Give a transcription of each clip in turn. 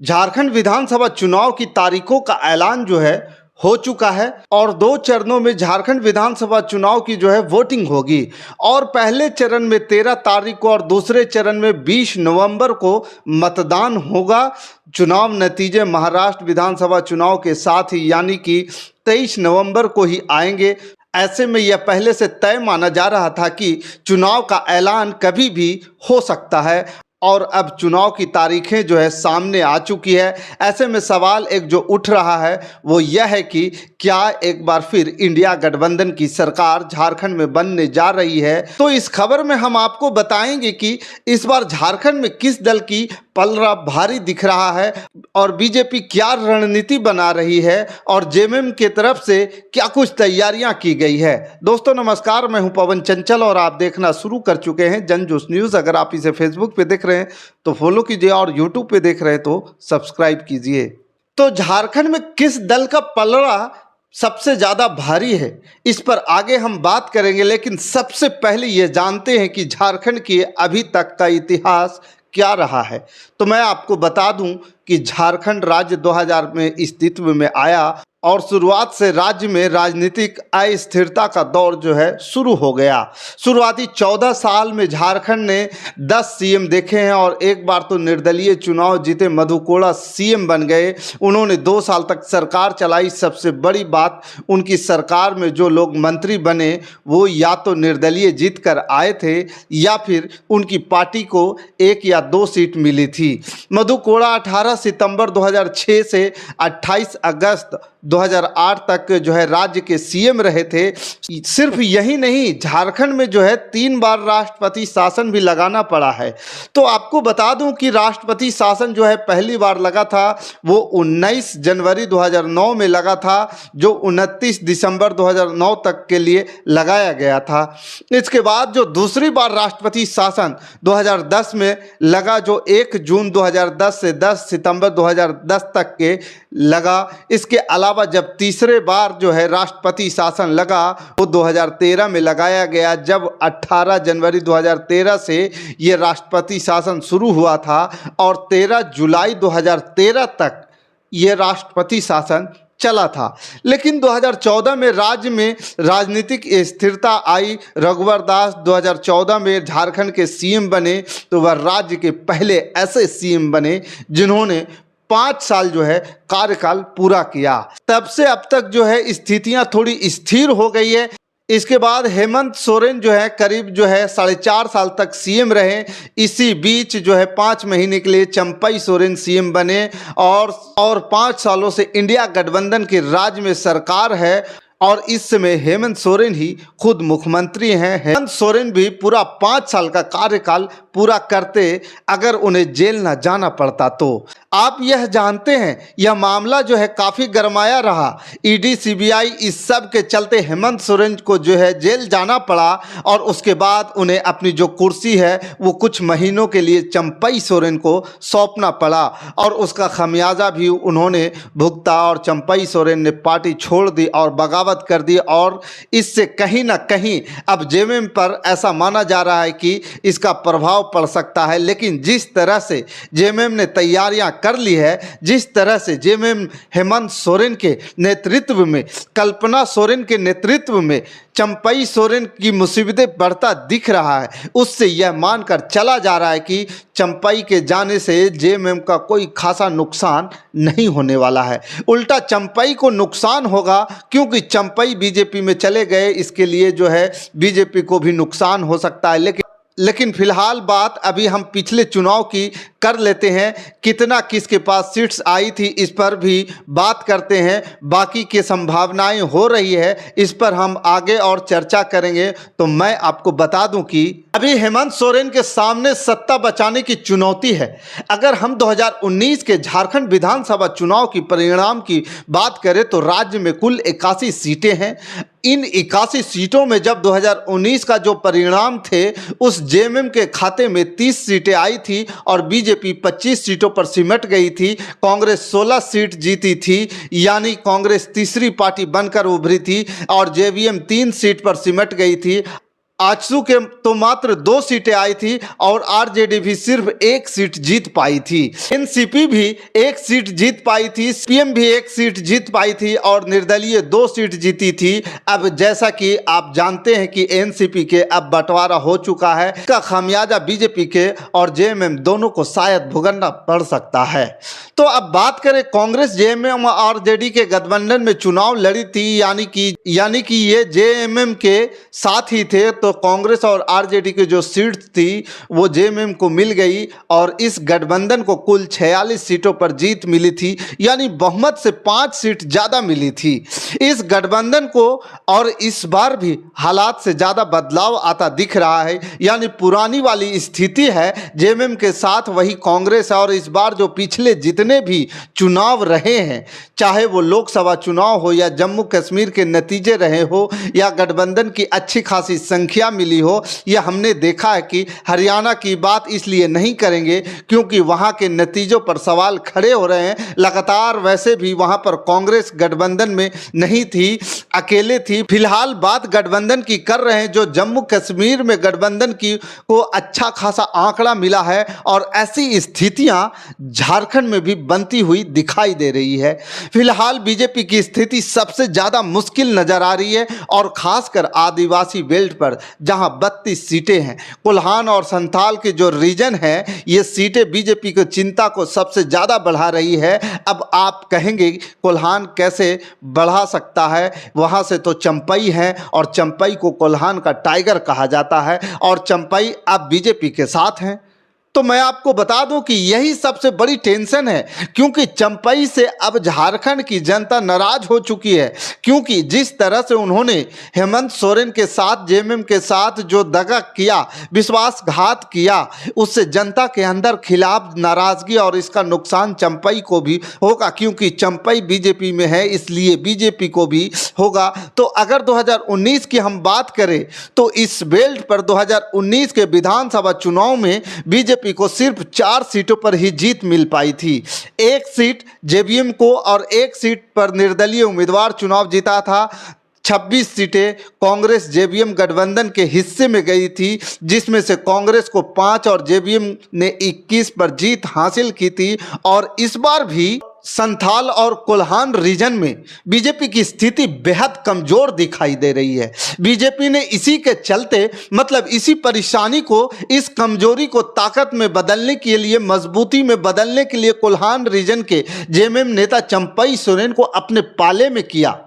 झारखंड विधानसभा चुनाव की तारीखों का ऐलान जो है हो चुका है और 2 चरणों में झारखंड विधानसभा चुनाव की जो है वोटिंग होगी। और पहले चरण में 13 तारीख को और दूसरे चरण में 20 नवंबर को मतदान होगा। चुनाव नतीजे महाराष्ट्र विधानसभा चुनाव के साथ ही यानी कि 23 नवंबर को ही आएंगे। ऐसे में यह पहले से तय माना जा रहा था कि चुनाव का ऐलान कभी भी हो सकता है और अब चुनाव की तारीखें जो है सामने आ चुकी है। ऐसे में सवाल एक जो उठ रहा है वो यह है कि क्या एक बार फिर इंडिया गठबंधन की सरकार झारखंड में बनने जा रही है। तो इस खबर में हम आपको बताएंगे कि इस बार झारखंड में किस दल की पलड़ा भारी दिख रहा है और बीजेपी क्या रणनीति बना रही है और जेएमएम की तरफ से क्या कुछ तैयारियां की गई है। दोस्तों नमस्कार, मैं हूं पवन चंचल और आप देखना शुरू कर चुके हैं जनजोश न्यूज़। अगर आप इसे फेसबुक पे देख रहे हैं तो फॉलो कीजिए और यूट्यूब पे देख रहे हैं तो सब्सक्राइब कीजिए। तो झारखंड में किस दल का पलड़ा सबसे ज़्यादा भारी है, इस पर आगे हम बात करेंगे, लेकिन सबसे पहले ये जानते हैं कि झारखंड की अभी तक का इतिहास क्या रहा है। तो मैं आपको बता दूं कि झारखंड राज्य 2000 में अस्तित्व में आया और शुरुआत से राज्य में राजनीतिक अस्थिरता का दौर जो है शुरू हो गया। शुरुआती 14 साल में झारखंड ने 10 सीएम देखे हैं और एक बार तो निर्दलीय चुनाव जीते मधु कोड़ा सीएम बन गए। उन्होंने 2 साल तक सरकार चलाई। सबसे बड़ी बात, उनकी सरकार में जो लोग मंत्री बने वो या तो निर्दलीय जीत कर आए थे या फिर उनकी पार्टी को 1 या 2 सीट मिली थी। मधु कोड़ा 18 सितंबर 2006 से 28 अगस्त 2008 तक जो है राज्य के सीएम रहे थे। सिर्फ यही नहीं, झारखंड में जो है 3 बार राष्ट्रपति शासन भी लगाना पड़ा है। तो आपको बता दूं कि राष्ट्रपति शासन जो है पहली बार लगा था वो 19 जनवरी 2009 में लगा था, जो 29 दिसंबर 2009 तक के लिए लगाया गया था। इसके बाद जो दूसरी बार राष्ट्रपति शासन 2010 में लगा, जो 1 जून 2010 से 10 सितंबर 2010 तक के लगा। इसके अलावा जब तीसरे बार जो है राष्ट्रपति शासन लगा वो 2013 में लगाया गया, जब 18 जनवरी 2013 से ये राष्ट्रपति शासन शुरू हुआ था और 13 जुलाई 2013 तक ये राष्ट्रपति शासन चला था। लेकिन 2014 में राज्य में राजनीतिक स्थिरता आई। रघुवर दास 2014 में झारखंड के सीएम बने, तो वह राज्य के पहले ऐसे सीएम बने जिन्होंने 5 साल जो है कार्यकाल पूरा किया। तब से अब तक जो है स्थितियां थोड़ी स्थिर हो गई है। इसके बाद हेमंत सोरेन जो है करीब जो है 4.5 साल तक सीएम रहे। इसी बीच जो है 5 महीने के लिए चंपई सोरेन सीएम बने और 5 सालों से इंडिया गठबंधन के राज्य में सरकार है और इस समय हेमंत सोरेन ही खुद मुख्यमंत्री हैं। हेमंत सोरेन भी पूरा 5 साल का कार्यकाल पूरा करते अगर उन्हें जेल न जाना पड़ता तो। आप यह जानते हैं यह मामला जो है काफ़ी गरमाया रहा। ईडी सीबीआई इस सब के चलते हेमंत सोरेन को जो है जेल जाना पड़ा और उसके बाद उन्हें अपनी जो कुर्सी है वो कुछ महीनों के लिए चंपई सोरेन को सौंपना पड़ा और उसका खमियाजा भी उन्होंने भुगता और चंपई सोरेन ने पार्टी छोड़ दी और बगावत कर दी। और इससे कहीं ना कहीं अब जेएमएम पर ऐसा माना जा रहा है कि इसका प्रभाव पड़ सकता है। लेकिन जिस तरह से जेएमएम ने तैयारियां कर ली है, जिस तरह से जेएमएम हेमंत सोरेन के नेतृत्व में, कल्पना सोरेन के नेतृत्व में चंपई सोरेन की मुसीबतें बढ़ता दिख रहा है, उससे यह मानकर चला जा रहा है कि चंपई के जाने से जेएमएम का कोई खासा नुकसान नहीं होने वाला है। उल्टा चंपई को नुकसान होगा, क्योंकि चंपई बीजेपी में चले गए, इसके लिए जो है बीजेपी को भी नुकसान हो सकता है। लेकिन फिलहाल बात अभी हम पिछले चुनाव की कर लेते हैं। कितना किसके पास सीट्स आई थी इस पर भी बात करते हैं। बाकी की संभावनाएं हो रही है, इस पर हम आगे और चर्चा करेंगे। तो मैं आपको बता दूं कि अभी हेमंत सोरेन के सामने सत्ता बचाने की चुनौती है। अगर हम 2019 के झारखंड विधानसभा चुनाव की परिणाम की बात करें तो राज्य में कुल 81 सीटें हैं। इन 81 सीटों में जब 2019 का जो परिणाम थे उस जेएमएम के खाते में 30 सीटें आई थी और बीजेपी 25 सीटों पर सिमट गई थी। कांग्रेस 16 सीट जीती थी, यानी कांग्रेस तीसरी पार्टी बनकर उभरी थी और जेवीएम 3 सीट पर सिमट गई थी। आजसू के तो मात्र 2 सीटें आई थी और आरजेडी भी सिर्फ 1 सीट जीत पाई थी। एनसीपी भी 1 सीट जीत पाई थी, सीपीएम भी 1 सीट जीत पाई थी और निर्दलीय 2 सीट जीती थी। अब जैसा कि आप जानते हैं कि एनसीपी के अब बंटवारा हो चुका है, इसका खामियाजा बीजेपी के और जेएमएम दोनों को शायद भुगतना पड़ सकता है। तो अब बात करें कांग्रेस जेएमएम और आरजेडी के गठबंधन में चुनाव लड़ी थी, यानी कि ये जेएमएम के साथ ही थे, तो कांग्रेस और आरजेडी की जो सीट थी वो जेएमएम को मिल गई और इस गठबंधन को कुल 46 सीटों पर जीत मिली थी, यानी बहुमत से 5 सीट ज़्यादा मिली थी इस गठबंधन को। और इस बार भी हालात से ज़्यादा बदलाव आता दिख रहा है, यानी पुरानी वाली स्थिति है जेएमएम के साथ वही कांग्रेस है। और इस बार जो पिछले जितने भी चुनाव रहे हैं, चाहे वो लोकसभा चुनाव हो या जम्मू कश्मीर के नतीजे रहे हो या गठबंधन की अच्छी खासी संख्या मिली हो, यह हमने देखा है कि हरियाणा की बात इसलिए नहीं करेंगे क्योंकि वहां के नतीजों पर सवाल खड़े हो रहे हैं। लगातार वैसे भी वहां पर कांग्रेस गठबंधन में नहीं थी, अकेले थी। फिलहाल बात गठबंधन की कर रहे हैं, जो जम्मू कश्मीर में गठबंधन की को अच्छा खासा आंकड़ा मिला है और ऐसी स्थितियां झारखंड में भी बनती हुई दिखाई दे रही है। फिलहाल बीजेपी की स्थिति सबसे ज्यादा मुश्किल नजर आ रही है और खासकर आदिवासी बेल्ट पर जहां 32 सीटें हैं। कोल्हान और संथाल के जो रीजन है, ये सीटें बीजेपी को चिंता को सबसे ज़्यादा बढ़ा रही है। अब आप कहेंगे कोल्हान कैसे बढ़ा सकता है, वहाँ से तो चंपई है और चंपई को कोल्हान का टाइगर कहा जाता है और चंपई अब बीजेपी के साथ हैं। तो मैं आपको बता दूं कि यही सबसे बड़ी टेंशन है, क्योंकि चंपई से अब झारखंड की जनता नाराज हो चुकी है, क्योंकि जिस तरह से उन्होंने हेमंत सोरेन के साथ जेएमएम के साथ जो दगा किया, विश्वासघात किया, उससे जनता के अंदर खिलाफ नाराजगी और इसका नुकसान चंपई को भी होगा, क्योंकि चंपई बीजेपी में है इसलिए बीजेपी को भी होगा। तो अगर 2019 की हम बात करें तो इस बेल्ट पर 2019 के विधानसभा चुनाव में बीजेपी को सिर्फ 4 सीटों पर ही जीत मिल पाई थी। 1 सीट जेवीएम को और 1 सीट पर निर्दलीय उम्मीदवार चुनाव जीता था। 26 सीटें कांग्रेस जेवीएम गठबंधन के हिस्से में गई थी, जिसमें से कांग्रेस को 5 और जेवीएम ने 21 पर जीत हासिल की थी। और इस बार भी संथाल और कोल्हान रीजन में बीजेपी की स्थिति बेहद कमजोर दिखाई दे रही है। बीजेपी ने इसी के चलते, मतलब इसी परेशानी को, इस कमजोरी को ताकत में बदलने के लिए, मजबूती में बदलने के लिए कोल्हान रीजन के जेएमएम नेता चंपई सोरेन को अपने पाले में किया।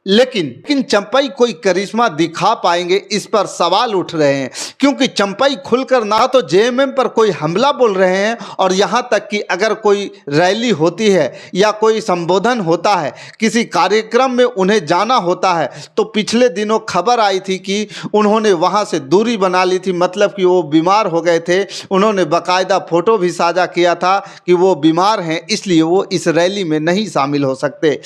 लेकिन चंपई कोई करिश्मा दिखा पाएंगे, इस पर सवाल उठ रहे हैं, क्योंकि चंपई खुलकर ना तो जेएमएम पर कोई हमला बोल रहे हैं और यहाँ तक कि अगर कोई रैली होती है या कोई संबोधन होता है, किसी कार्यक्रम में उन्हें जाना होता है, तो पिछले दिनों खबर आई थी कि उन्होंने वहाँ से दूरी बना ली थी, मतलब कि वो बीमार हो गए थे। उन्होंने बाकायदा फोटो भी साझा किया था कि वो बीमार हैं, इसलिए वो इस रैली में नहीं शामिल हो सकते।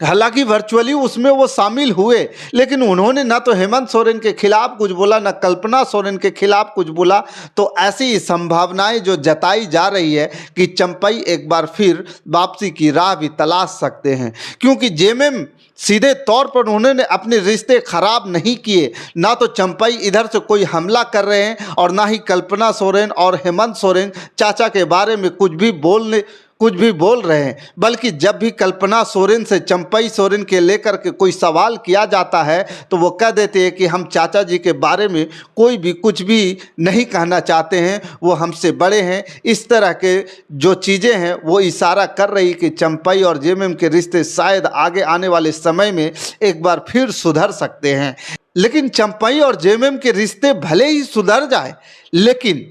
हालांकि वर्चुअली उसमें वो शामिल हुए, लेकिन उन्होंने ना तो हेमंत सोरेन के खिलाफ कुछ बोला, ना कल्पना सोरेन के खिलाफ कुछ बोला। तो ऐसी संभावनाएं जो जताई जा रही है कि चंपई एक बार फिर वापसी की राह भी तलाश सकते हैं, क्योंकि जेएमएम सीधे तौर पर उन्होंने अपने रिश्ते खराब नहीं किए। ना तो चंपई इधर से कोई हमला कर रहे हैं और ना ही कल्पना सोरेन और हेमंत सोरेन चाचा के बारे में कुछ भी बोल रहे हैं, बल्कि जब भी कल्पना सोरेन से चंपई सोरेन के लेकर के कोई सवाल किया जाता है तो वो कह देते हैं कि हम चाचा जी के बारे में कोई भी कुछ भी नहीं कहना चाहते हैं, वो हमसे बड़े हैं। इस तरह के जो चीज़ें हैं वो इशारा कर रही कि चंपई और जेएमएम के रिश्ते शायद आगे आने वाले समय में एक बार फिर सुधर सकते हैं। लेकिन चंपई और जेएमएम के रिश्ते भले ही सुधर जाए, लेकिन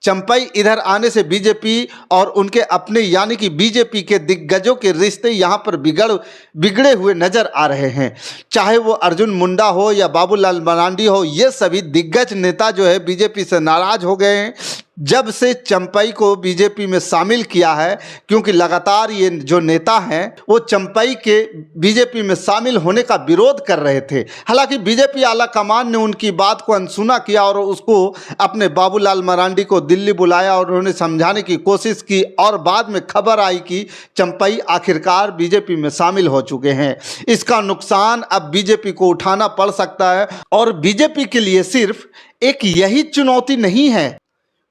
चंपई इधर आने से बीजेपी और उनके अपने यानी कि बीजेपी के दिग्गजों के रिश्ते यहाँ पर बिगड़े हुए नजर आ रहे हैं। चाहे वो अर्जुन मुंडा हो या बाबूलाल मरांडी हो, ये सभी दिग्गज नेता जो है बीजेपी से नाराज हो गए हैं। जब से चंपई को बीजेपी में शामिल किया है, क्योंकि लगातार ये जो नेता हैं वो चंपई के बीजेपी में शामिल होने का विरोध कर रहे थे। हालांकि बीजेपी आला कमान ने उनकी बात को अनसुना किया और उसको अपने बाबूलाल मरांडी को दिल्ली बुलाया और उन्होंने समझाने की कोशिश की, और बाद में खबर आई कि चंपई आखिरकार बीजेपी में शामिल हो चुके हैं। इसका नुकसान अब बीजेपी को उठाना पड़ सकता है, और बीजेपी के लिए सिर्फ एक यही चुनौती नहीं है,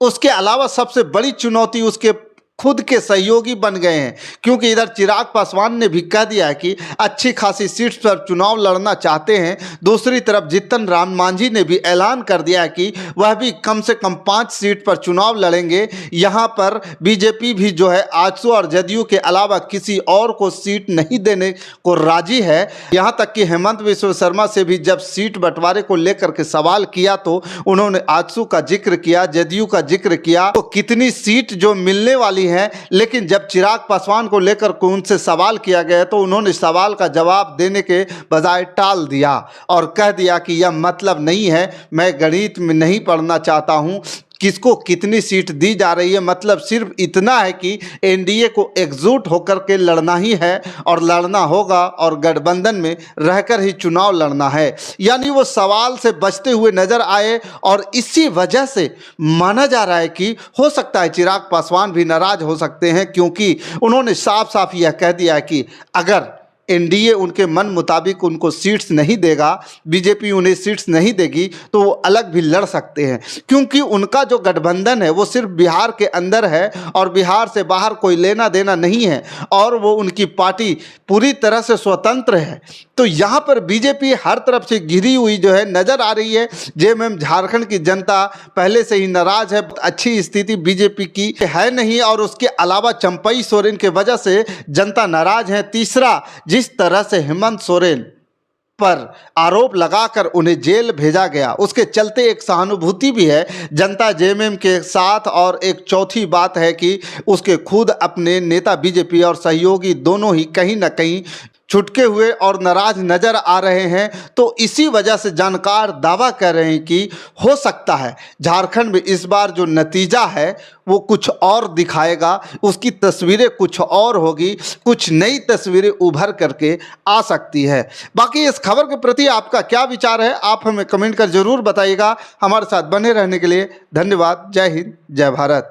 उसके अलावा सबसे बड़ी चुनौती उसके खुद के सहयोगी बन गए हैं। क्योंकि इधर चिराग पासवान ने भी कह दिया है कि अच्छी खासी सीट्स पर चुनाव लड़ना चाहते हैं। दूसरी तरफ जीतन राम मांझी ने भी ऐलान कर दिया है कि वह भी कम से कम 5 सीट पर चुनाव लड़ेंगे। यहाँ पर बीजेपी भी जो है आजसू और जदयू के अलावा किसी और को सीट नहीं देने को राजी है। यहाँ तक कि हेमंत बिश्व शर्मा से भी जब सीट बंटवारे को लेकर के सवाल किया तो उन्होंने आजसू का जिक्र किया, जदयू का जिक्र किया, तो कितनी सीट जो मिलने वाली है। लेकिन जब चिराग पासवान को लेकर उनसे सवाल किया गया तो उन्होंने सवाल का जवाब देने के बजाय टाल दिया और कह दिया कि यह मतलब नहीं है, मैं गणित में नहीं पढ़ना चाहता हूं, किसको कितनी सीट दी जा रही है, मतलब सिर्फ इतना है कि एनडीए को एकजुट होकर के लड़ना ही है और लड़ना होगा और गठबंधन में रहकर ही चुनाव लड़ना है। यानी वो सवाल से बचते हुए नजर आए और इसी वजह से माना जा रहा है कि हो सकता है चिराग पासवान भी नाराज हो सकते हैं, क्योंकि उन्होंने साफ साफ यह कह दिया है कि अगर एनडीए उनके मन मुताबिक उनको सीट्स नहीं देगा, बीजेपी उन्हें सीट्स नहीं देगी, तो वो अलग भी लड़ सकते हैं। क्योंकि उनका जो गठबंधन है वो सिर्फ बिहार के अंदर है और बिहार से बाहर कोई लेना देना नहीं है, और वो उनकी पार्टी पूरी तरह से स्वतंत्र है। तो यहाँ पर बीजेपी हर तरफ से घिरी हुई जो है नज़र आ रही है। जेएमएम झारखंड की जनता पहले से ही नाराज है, अच्छी स्थिति बीजेपी की है नहीं, और उसके अलावा चंपई सोरेन के वजह से जनता नाराज है। तीसरा, जिस तरह से हेमंत सोरेन पर आरोप लगाकर उन्हें जेल भेजा गया, उसके चलते एक सहानुभूति भी है जनता जेएमएम के साथ, और एक चौथी बात है कि उसके खुद अपने नेता बीजेपी और सहयोगी दोनों ही कहीं ना कहीं छुटके हुए और नाराज नजर आ रहे हैं। तो इसी वजह से जानकार दावा कर रहे हैं कि हो सकता है झारखंड में इस बार जो नतीजा है वो कुछ और दिखाएगा, उसकी तस्वीरें कुछ और होगी, कुछ नई तस्वीरें उभर करके आ सकती है। बाकी इस खबर के प्रति आपका क्या विचार है, आप हमें कमेंट कर जरूर बताइएगा। हमारे साथ बने रहने के लिए धन्यवाद। जय हिंद, जय भारत।